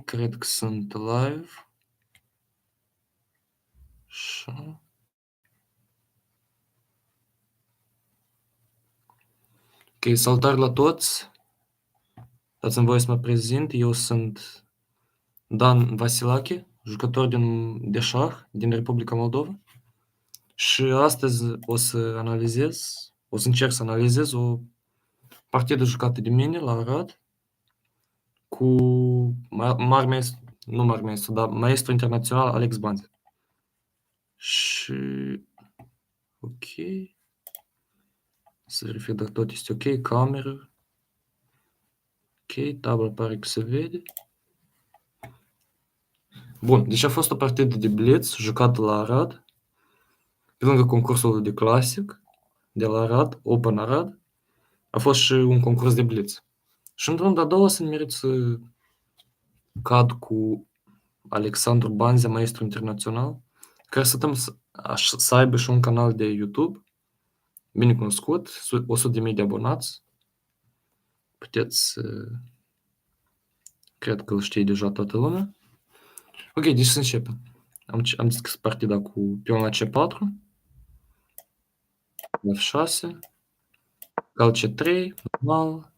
cred că sunt live. Așa. Ok, salutare la toți. Dați-mi voie să mă prezint. Eu sunt Dan Vasilache, jucător de șah din Republica Moldova. Și astăzi o să încerc să analizez o partidă jucată de mine la Arad cu maestru internațional Alex Banzea. Și ok. Să verific dacă tot este ok, cameră. Ok, tabla pare că se vede. Bun, deci a fost o partidă de blitz jucată la Arad, pe lângă concursul de clasic de la Arad, Open Arad, a fost și un concurs de blitz. Și în runda a doua sunt merit să cad cu Alexandru Banzea, maestru internațional, care să aibă și un canal de YouTube, bine cunoscut, 100.000 de abonați. Puteți, cred că îl știe deja toată lumea. Ok, deci să începem. Am deschis partida cu pion la C4, F6, cal C3, normal,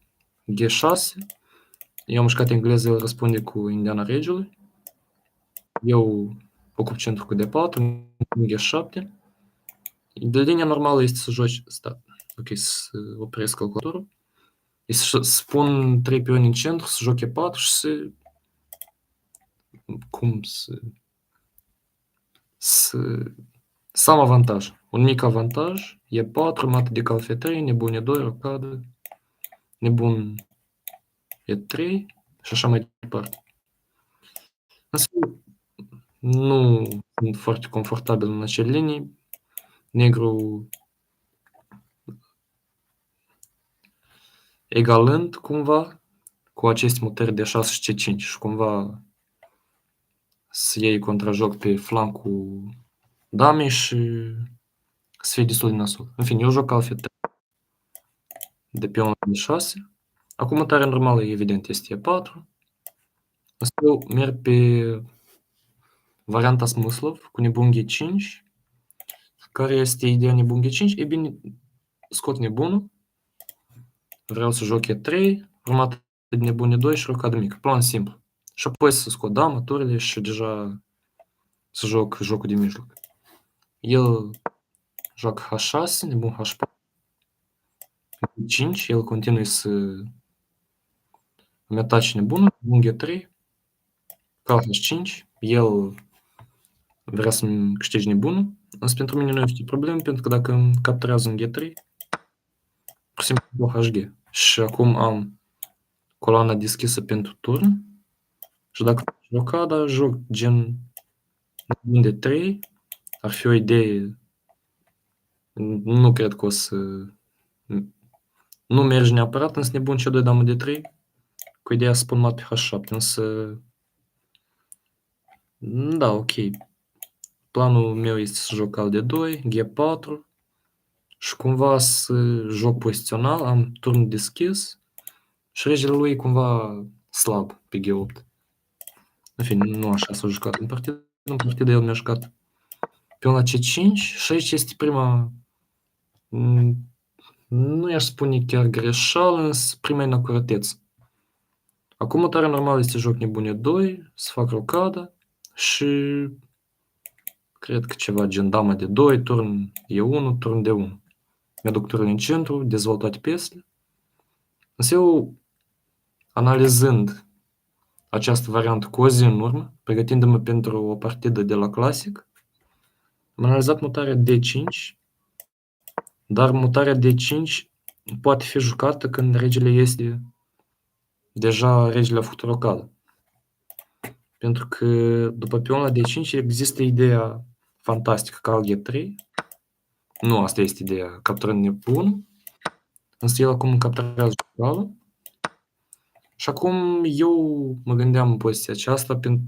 G6. Eu am mișcat engleză, el răspunde cu indiana regelui. Eu ocup centru cu D4, G7. De linia normală este să joci... Ok, să opresc calculatorul. Este să pun 3 pioni în centru, să joc E4 și să... Să am avantaj. Un mic avantaj. E4, mată de cal F3, nebun E2, rocadă, nebun E3 și așa mai departe. Însă nu sunt foarte confortabil în acele linii. Negru egalând cumva cu aceste mutări de 6 și C5 și cumva să iei contrajoc pe flancul damei și să fie destul de nasol. În fine, eu joc cal F3 de pion la D6. Acum mutarea normală, evident, este E4. Însă eu merg pe varianta Smyslov cu nebun G5. Care este ideea nebun G5? E bine, scot nebunul. Vreau să joc E3, urmat de nebun E2 și rocadă mică. Plan simplu. Și apoi să scot dama, turile și deja să joc jocul de mijloc. El joacă H6, nebun H4, G5, el continuă să îmi atace nebunul, nebun G3, cal H5, el vrea să-mi câștige nebunul, însă pentru mine nu este problemă, pentru că dacă îmi capturează în G3, pur și simplu HG. Și acum am coloana deschisă pentru turn și dacă fac rocada, joc gen nebun de 3, ar fi o idee, nu cred că o să... Nu merge neapărat, însă nebun C2, damă de 3, cu ideea să pun mat pe H7, însă... Da, ok. Planul meu este să joc al de 2, G4 și cumva să joc pozițional, am turn deschis și regele lui e cumva slab pe G8. În fine, nu așa s-a jucat în partidă. În partidă el mi-a jucat pion la C5 și aici este prima, nu i-aș spune chiar greșeală, însă prima inacurateță. Acum mutarea normală este joc nebun E2, să fac rocada și cred că ceva gen dama de 2, turn E1, turn D1. Mi-aduc turnul în centru, dezvolt toate piesele. Însă eu, analizând această variantă cu o zi în urmă, pregătindu-mă pentru o partidă de la clasic, am analizat mutarea D5, dar mutarea D5 poate fi jucată când regele este deja regele a făcut rocadă. Pentru că după pion la D5 există ideea fantastică cal G3. Nu asta este ideea, capturând nebunul. Însă el acum capturează calul. Și acum eu mă gândeam în poziția aceasta pentru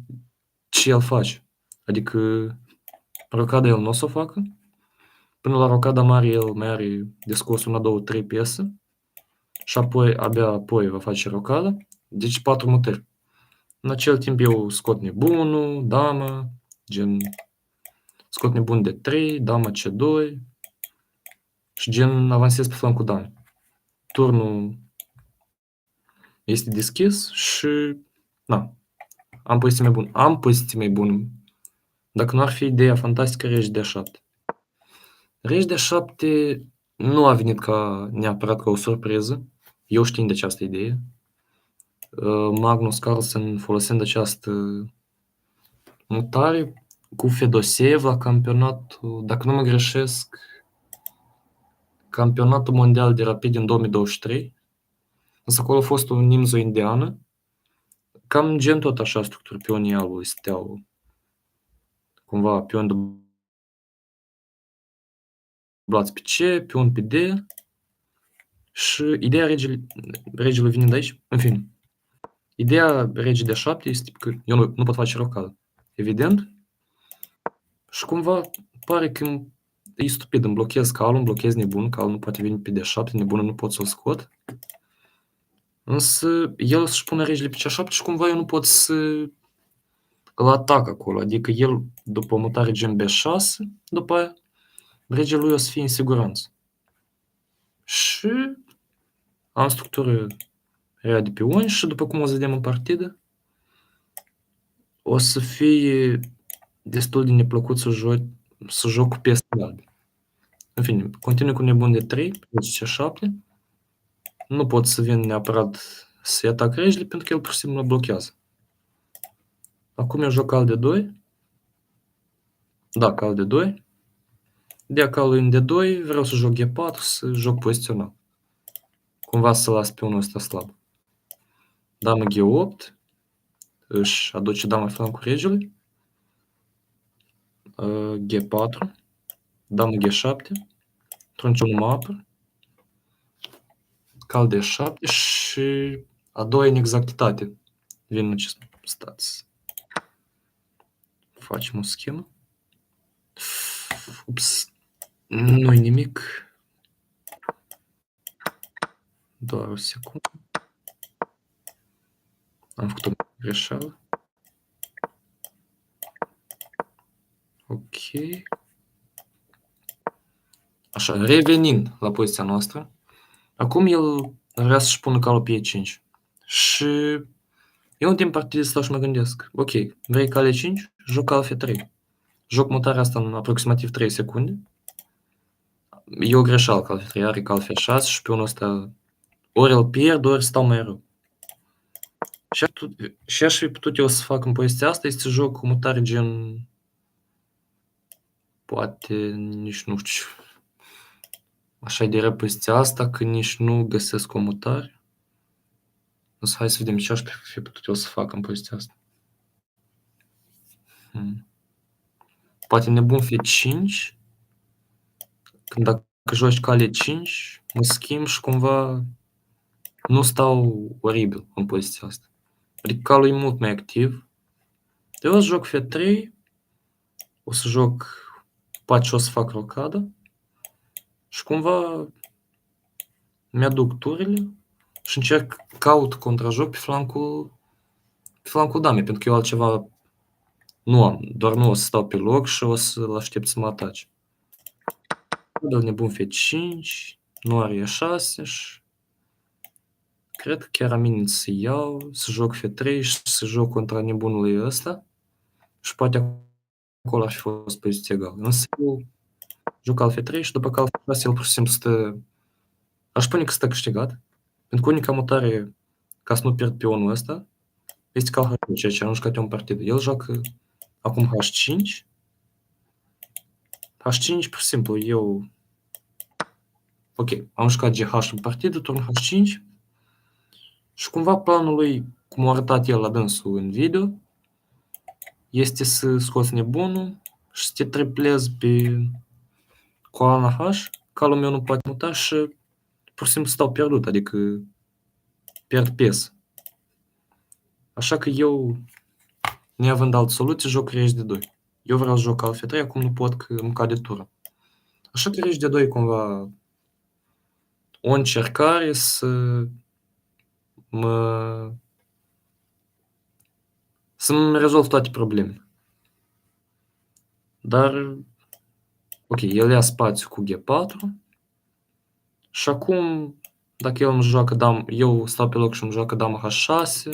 ce el face. Adică rocada el nu o să o facă. Până la rocada mare el mai are de scos 1, 2, 3 piese. Și apoi, abia apoi va face rocada. Deci 4 mutări. În acel timp eu scot nebunul, damă, gen scot nebun de 3, dama C2 și gen avansez pe flancul dame. Turnul este deschis și na, am poziție mai bună. Am poziție mai bună. Dacă nu ar fi ideea fantastică regi de 7. Regi de 7 nu a venit neapărat ca o surpriză. Eu știind de această idee. Magnus Carlsen folosind această mutare cu Fedoseev la campionatul, dacă nu mă greșesc, campionatul mondial de rapid din 2023. Însă acolo a fost o nimzo indiană. Cam gen tot așa structură pionii albului stăteau cumva pion dublați pe C, pion pe D și ideea regelui vine de aici, în fine. Ideea regii de 7 este că eu nu pot face rocadă. Evident. Și cumva pare că e stupid, îmi blochez calul, îmi blochez nebun, calul nu poate veni pe D7, nebunul nu pot să o scot. Însă el își pune regele pe C7 și cumva eu nu pot să îl atac acolo. Adică el, după o mutare gen B6, după aia, regele lui o să fie în siguranță. Și am structură rea de pioni și după cum o să vedem în partidă, o să fie destul de neplăcut să joc cu piese albe. În fine, continui cu nebun de 3, C7. Nu pot să vin neapărat să-i atac regele pentru că el pur și simplu mă blochează. Acum eu joc cal de 2. Da, cal de 2. Dea calul în D2, vreau să joc G4, să joc pozițional. Cumva să las pionul ăsta slab. Damă G8, își aduce dama flancul regelui. G4, damă G7, trunciul mă apăr. Cal D7 și a doua inexactitate. Vin în acest stați. Facem o schemă. Ups. Nu-i nimic. Doar o secundă. Am făcut o greșeală. Ok. Așa, revenind la poziția noastră. Acum el vrea să-și pună calul pe E5. Și eu în timp partidei stau și mă gândesc. Ok, vrei cal E5? Joc cal F3. Joc mutarea asta în aproximativ 3 secunde. E o greșeală cal F3, are cal F6 și pionul ăsta ori îl pierd, ori stau mai rău. Și aș fi putut eu să fac în poziția asta, este să joc cu mutare gen... Poate nici nu știu. Așa e de poziția asta, că nici nu găsesc o mutare. Însă hai să vedem ce aș fi putut eu să fac în poziția asta. Poate nebun F5. Când dacă joci cale 5, mă schimb și cumva nu stau oribil în poziția asta. Adică calul e mult mai activ. Eu o să joc F3, o să joc poate o să fac rocadă și cumva mi-aduc turile și încerc, caut contrajoc pe flancul damei, pentru că eu altceva nu am, doar nu o să stau pe loc și o să-l aștept să mă atace. Dă nebun F5, nu are E6 și cred că chiar ameninț să iau, să joc F3 și să joc contra nebunului ăsta și poate acolo ar fi fost poziție egală. Însă eu joc al F3 și după cal F6 el pur și simplu stă... Aș spune că stă câștigat, pentru că unica mutare ca să nu pierd pionul ăsta este cal H5, ceea ce am jucat eu în partidă. El joacă acum H5. H5 pur și simplu eu... Ok, am jucat GH în partidă, turn H5 și cumva planul lui, cum a arătat el la dânsul în video, este să scoți nebunul și să te triplezi pe coloana H, calul meu nu poate muta și pur și simplu stau pierdut, adică pierd piesă. Așa că eu, neavând altă soluție, joc regi de 2. Eu vreau să joc al F3, acum nu pot că îmi cade tură. Așa că regi de 2 e cumva o încercare să mă să-mi rezolv toate problemele. Dar, ok, el ia spațiu cu G4 și acum, dacă el îmi joacă eu stau pe loc și îmi joacă dama H6,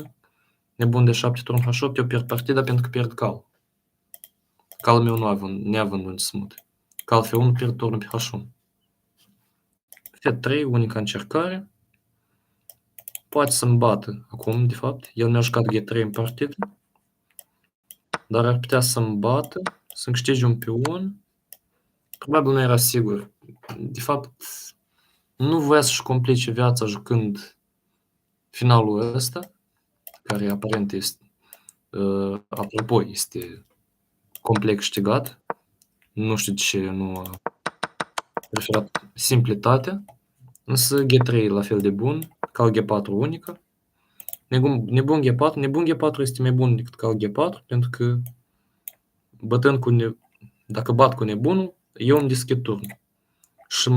nebun de 7 turn H8, eu pierd partida pentru că pierd cal. Calul meu neavând unde să mute. Cal F1 pierd turnul pe H1. F3, unica încercare. Poate să-mi bată acum, de fapt. El mi-a jucat G3 în partidă. Dar ar putea să-mi bată, să-mi câștige un pion. Probabil nu era sigur. De fapt, nu voia să-și complice viața jucând finalul ăsta, care aparent este, apropo, este complet câștigat. Nu știu de ce nu a preferat simplitatea. Însă G3 la fel de bun, cal G4 unică. Nebun G4 este mai bun decât cal G4, pentru că dacă bat cu nebunul, eu îmi deschid turnul și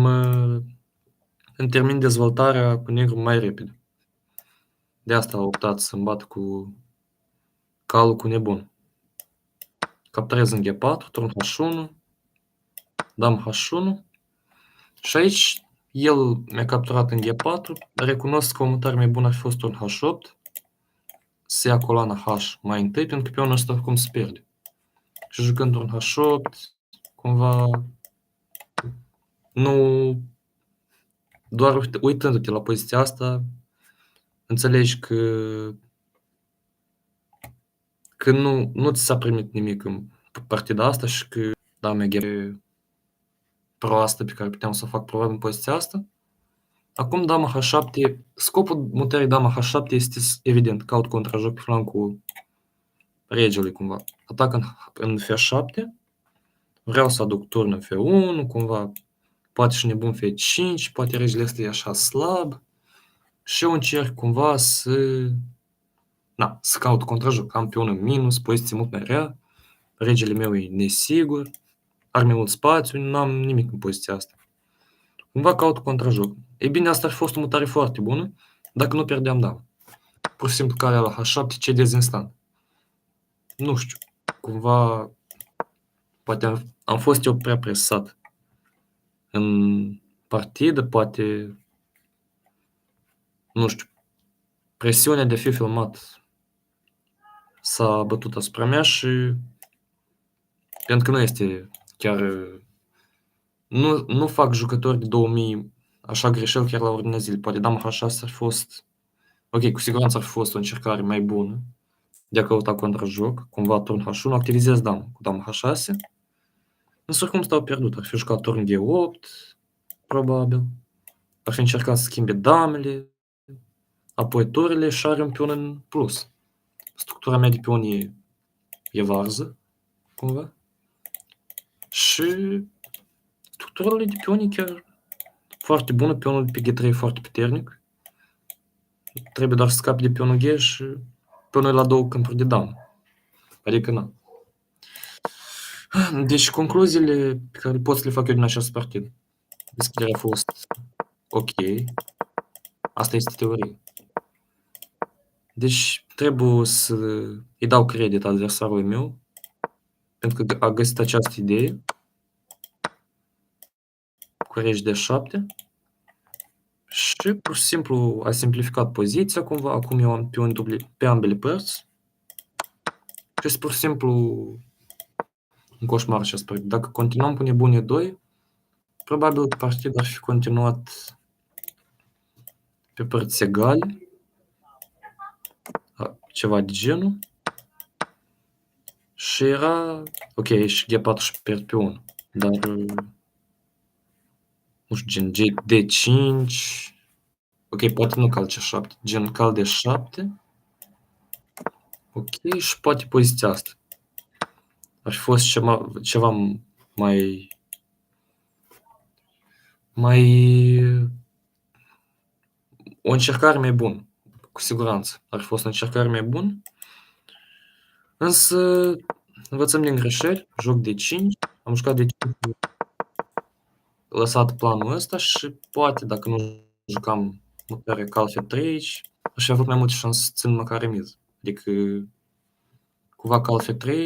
îmi termin dezvoltarea cu negru mai repede. De asta a optat să-mi bat cu calul cu nebun. Capturez în G4, turn H1, dam H1 și aici el mi-a capturat în G4, recunosc că o mutare mai bună ar fi fost turn H8, să ia coloana H mai întâi, pentru că pionul ăsta oricum se pierde. Și jucând turn H8, cumva nu... Doar uitându-te la poziția asta, înțelegi că nu ți s-a primit nimic în partida asta și că dama e proastă pe care puteam să o fac probabil în poziția asta. Acum dama H7, scopul mutării dama H7 este evident, caut contrajoc pe flancul regelui cumva. Atac în F7, vreau să aduc turn în F1, cumva poate și nebun F5, poate regele ăsta e așa slab și eu încerc cumva să caut contrajoc. Am pionul în minus, poziție mult mai rea, regele meu e nesigur, are mai mult spațiu, nu am nimic în poziția asta. Cumva caut contrajoc. Ei bine, asta ar fi fost o mutare foarte bună dacă nu pierdeam dama. Pur și simplu calea la H7 cedez instant. Nu știu, cumva poate am fost eu prea presat în partidă, poate, nu știu, presiunea de a fi filmat s-a bătut asupra mea și pentru că nu este chiar... Nu fac jucători de 2000 așa greșeli chiar la ordinea zilei. Poate dama H6 ar fi fost... Ok, cu siguranță ar fi fost o încercare mai bună de a căuta contrajoc. Cumva turn H1, activizez dama cu dama H6. Însă oricum stau pierdut. Ar fi jucat turn G8, probabil. Ar fi încercat să schimbe damele, apoi turile și are un pion în plus. Structura mea de pion e varză, cumva. Și structura de pion e chiar foarte bună. Pionul de pe G3 e foarte puternic. Trebuie doar să scapi de pionul G și pionul e la două câmpuri de damă. Adică na. Deci concluziile pe care pot să le fac eu din această partidă. Deschiderea a fost ok. Asta este teorie. Deci trebuie să îi dau credit adversarului meu pentru că a găsit această idee cu regi de 7 și pur și simplu a simplificat poziția cumva. Acum eu am pioni dubli pe ambele părți și este pur și simplu un coșmar acest proiect. Dacă continuăm cu nebunie 2, probabil că partida ar fi continuat pe părți egale, ceva de genul. Și era... Ok, și G4 și pierd pe 1. Dar... Nu știu, gen D5... Ok, poate nu cal C7. Gen cal D7. Ok, și poate poziția asta. Ar fi fost ceva mai... O încercare mai bună. Cu siguranță. Ar fi fost o încercare mai bună. Însă... Învățăm din greșeli. Joc D5. Am jucat D5. Lăsat planul ăsta și poate, dacă nu jucam mutare cal F3 aici, aș fi avut mai multe șanse să țin măcar remiză. Adică Cumva Call of 3